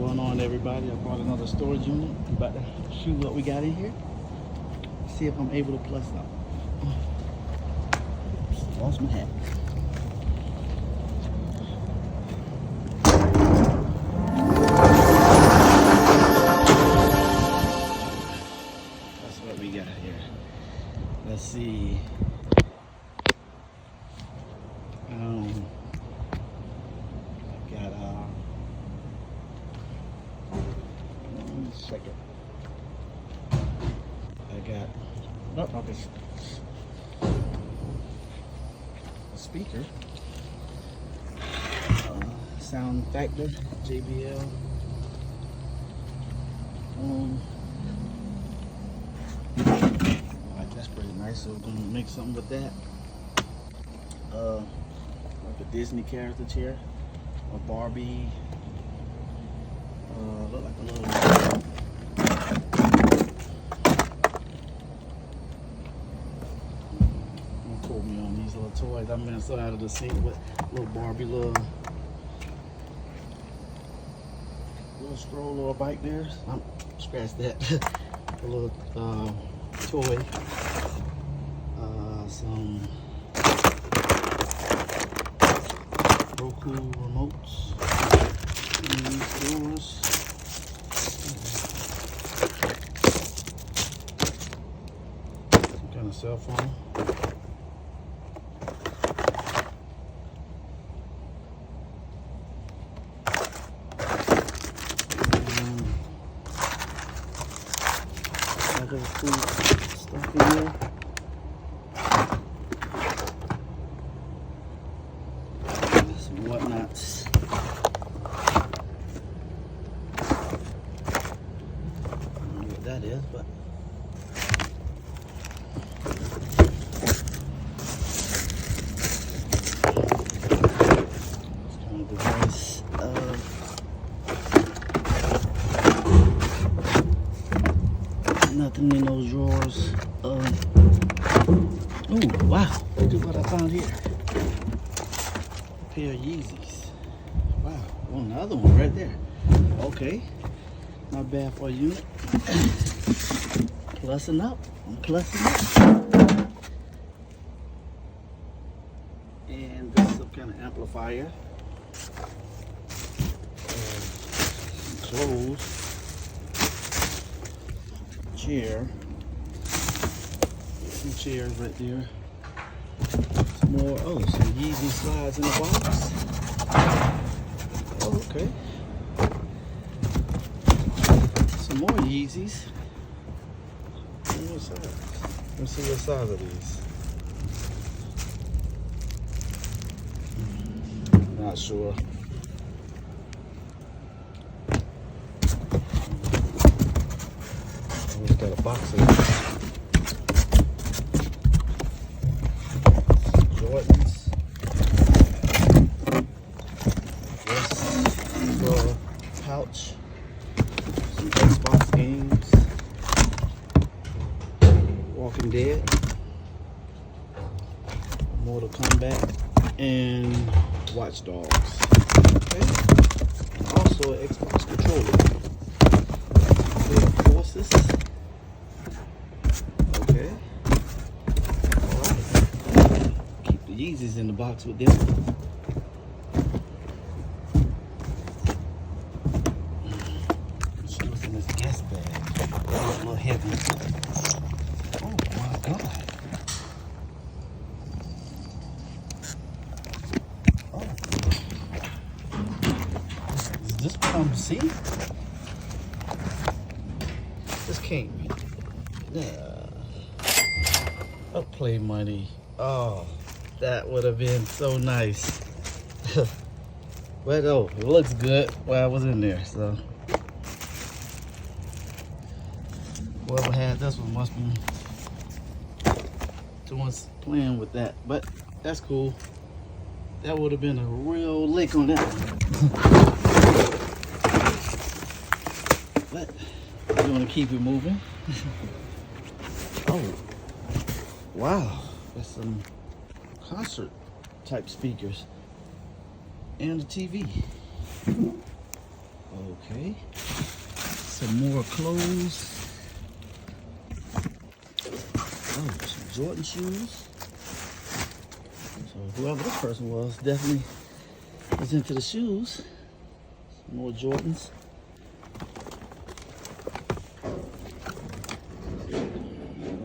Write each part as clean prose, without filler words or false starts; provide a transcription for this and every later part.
Going on, everybody? I bought another storage unit. About to shoot what we got in here. See if I'm able to plus out. Oops, lost my hat. That's what we got here. Let's see. Second. I got okay. A speaker, sound factor, JBL. That's pretty nice. So we're gonna make something with that. Like a Disney character chair, a Barbie. Look like a little. Don't quote me on these little toys. I'm gonna so out of the sync with little Barbie, little stroller or bike there. Scratch that. A little toy. Some Roku remotes. These doors. Some kind of cell phone. Other food stuff in here. Some whatnots. That is, but it's kind of device. Nothing in those drawers. Oh wow! Look at what I found here. A pair of Yeezys. Wow, another one right there. Okay. Not bad for a unit. Plussing up. I'm plussing up. And this is some kind of amplifier. Clothes. Chair. Some chairs right there. Some more. Oh, some Yeezy slides in the box. Oh, okay. Some more Yeezys. Let's see what size are these. Not sure. It's got a box of Jordans. This little pouch. Some Xbox games. Walking Dead. Mortal Kombat. And Watch Dogs. Okay. Also an Xbox controller. Forces. Okay. Alright. Keep the Yeezys in the box with them. What's in this gas bag? A little heavy. Oh my God. Oh. Is this what I'm seeing? This can't be. Up play money. Oh, that would have been so nice. But oh, it looks good while I was in there. So whoever had this one must be playing with that. But that's cool. That would have been a real lick on that one. But you want to keep it moving. Oh, wow. That's some concert type speakers and a TV. Okay. Some more clothes. Oh, some Jordan shoes. So whoever this person was definitely was into the shoes. Some more Jordans.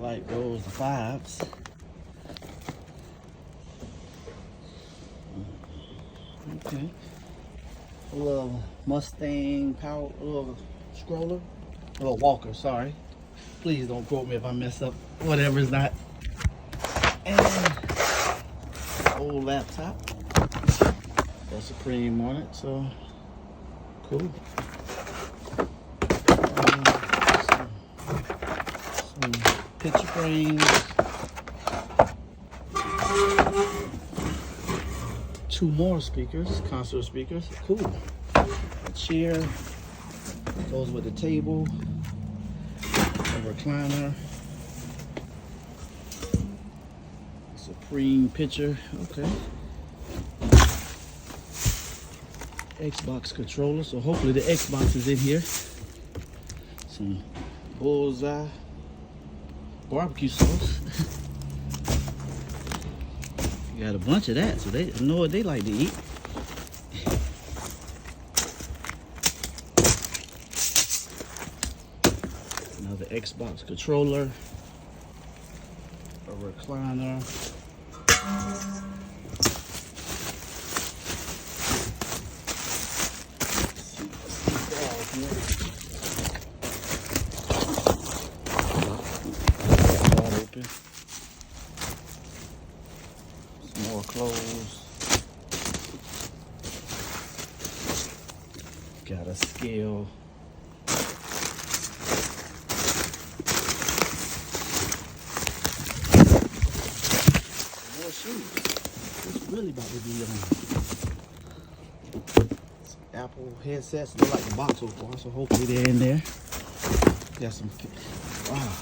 Like those, the 5s. Okay. A little Mustang power, little stroller, a little walker, sorry. Please don't quote me if I mess up whatever is not. And old laptop. Got Supreme on it, so cool. Some picture frames. 2 more speakers, concert speakers. Cool. A chair goes with the table. A recliner. Supreme picture. Okay. Xbox controller. So hopefully the Xbox is in here. Some bullseye barbecue sauce. Got a bunch of that, so they know what they like to eat. Another Xbox controller, a recliner, all open. More clothes. Got a scale. More shoes. It's really about to be some Apple headsets. They like the box so far, so hopefully they're in there. Got some, wow,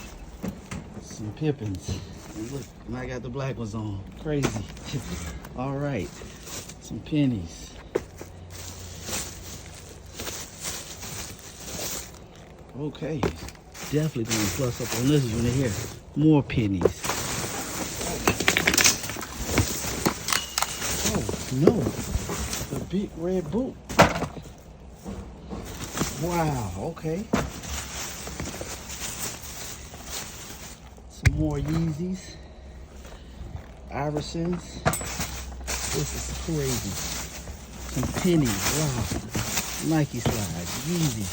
some Pippins. And look, and I got the black ones on. Crazy. All right. Some pennies. Okay. Definitely going to plus up on this unit here. More pennies. Oh, no. The big red boot. Wow. Okay. Some more Yeezys. Iversons. This is crazy. Some pennies. Wow. Nike slides. Yeezys.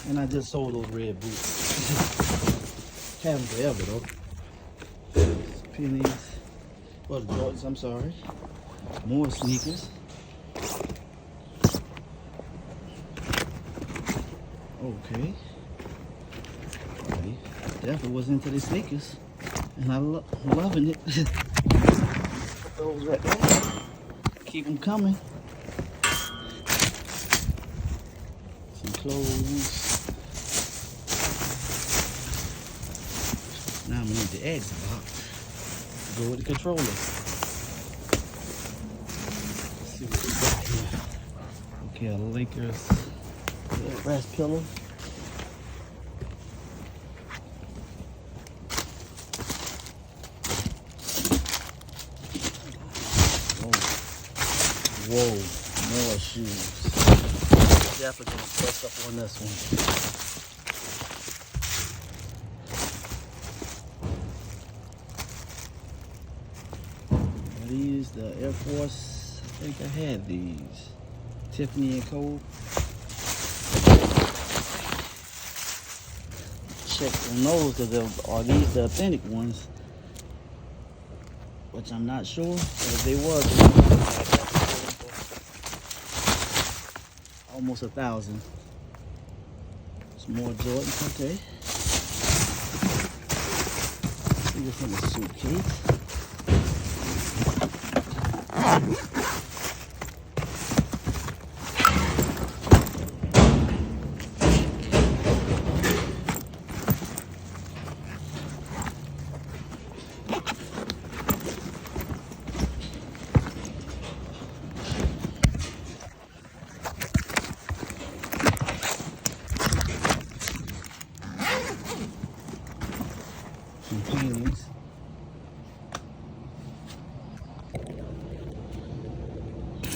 And I just sold those red boots. Had them forever though. Pennies. Well, the Jordans, I'm sorry. More sneakers. Okay. Definitely was into the sneakers, and I'm loving it. Put those right there. Keep them coming. Some clothes. Now we need the Xbox to go with the controller. Let's see what we got here. Okay, a Lakers rest pillow. Whoa, more shoes. Definitely gonna press up on this one. Are these the Air Force? I think I had these. Tiffany & Co. Check on those because are these the authentic ones? Which I'm not sure, but if they was, almost 1,000. Some more Jordans, okay. See what's in the suitcase.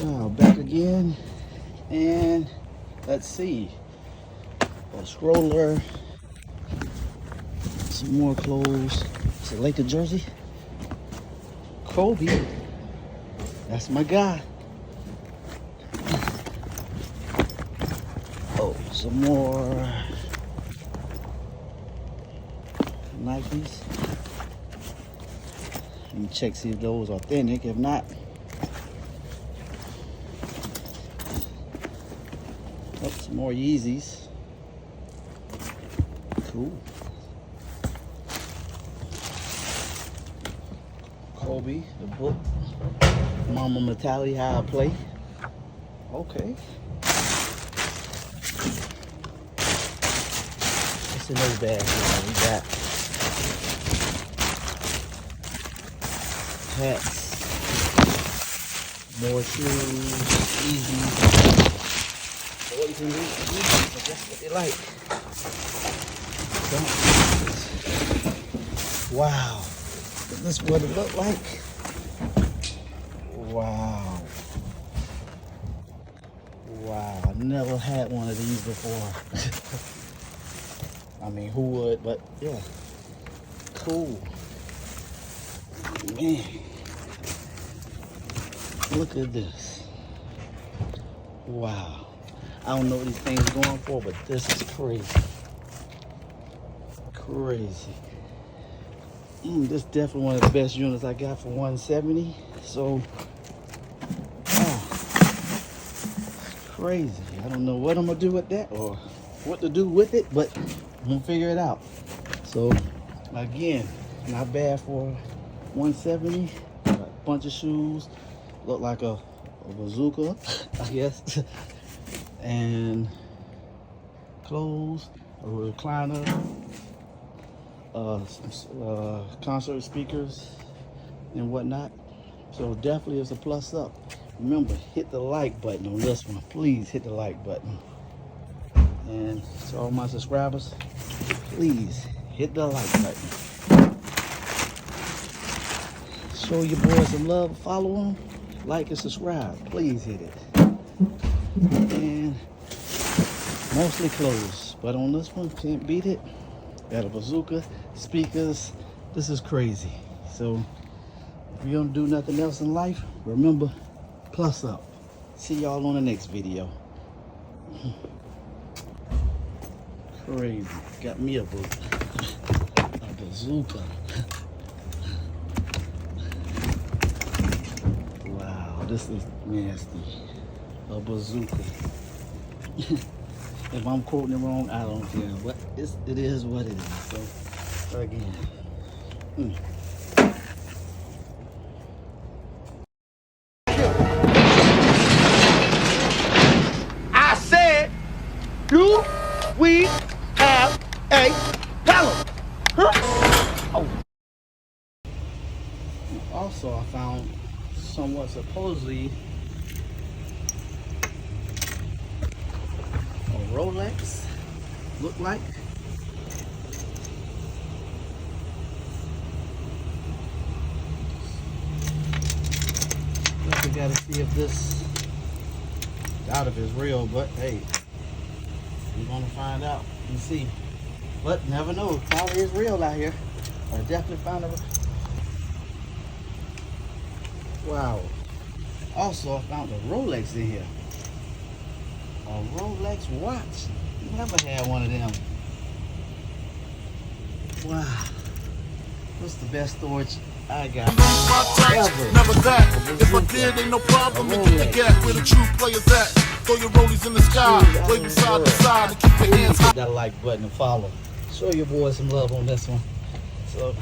Wow, back again. And let's see. A stroller. Some more clothes. It's a Laker jersey. Kobe. That's my guy. Oh, some more Nikes. Let me check, see if those are authentic. If not, oh, some more Yeezys. Cool. Kobe, the book. Mama Metalli, How I Play. Okay. What's in those bags? We got hats, more shoes, Yeezys. Boys and Yeezys, but that's what they like. Wow. Is this what it looked like? Wow. Wow. I never had one of these before. I mean, who would? But yeah. Cool. Man. Look at this. Wow. I don't know what these things are going for, but this is crazy. Crazy. This is definitely one of the best units I got for 170. So, wow, crazy. I don't know what I'm gonna do with that or what to do with it, but I'm gonna figure it out. So, again, not bad for 170. Got a bunch of shoes. Look like a bazooka, I guess. And clothes, a recliner. Concert speakers and whatnot. So definitely it's a plus up. Remember, hit the like button on this one. Please hit the like button. And to all my subscribers, please hit the like button. Show your boys some love. Follow them, like and subscribe. Please hit it. And mostly clothes, but on this one, can't beat it. Got a bazooka, speakers. This is crazy. So if you don't do nothing else in life, remember, plus up. See y'all on the next video. Crazy. Got me a bazooka. Wow, this is nasty. A bazooka. If I'm quoting it wrong, I don't care. But it is what it is. So, again. I said, do we have a problem? Huh? Oh. Also, I found somewhat supposedly Rolex look like. But we gotta see if this doubt if it's real, but hey, we're gonna find out and see. But never know, it probably is real out here. I definitely found it. Wow. Also, I found a Rolex in here. A Rolex watch. Never had one of them. Wow. What's the best storage I got ever? Never that. If I did, ain't no problem. Get the gap where the true players at. Throw your rollies in the sky, wave side to side, and keep your hands high. Hit that like button and follow. Show your boys some love on this one. So,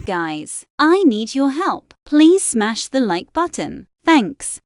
guys, I need your help. Please smash the like button. Thanks.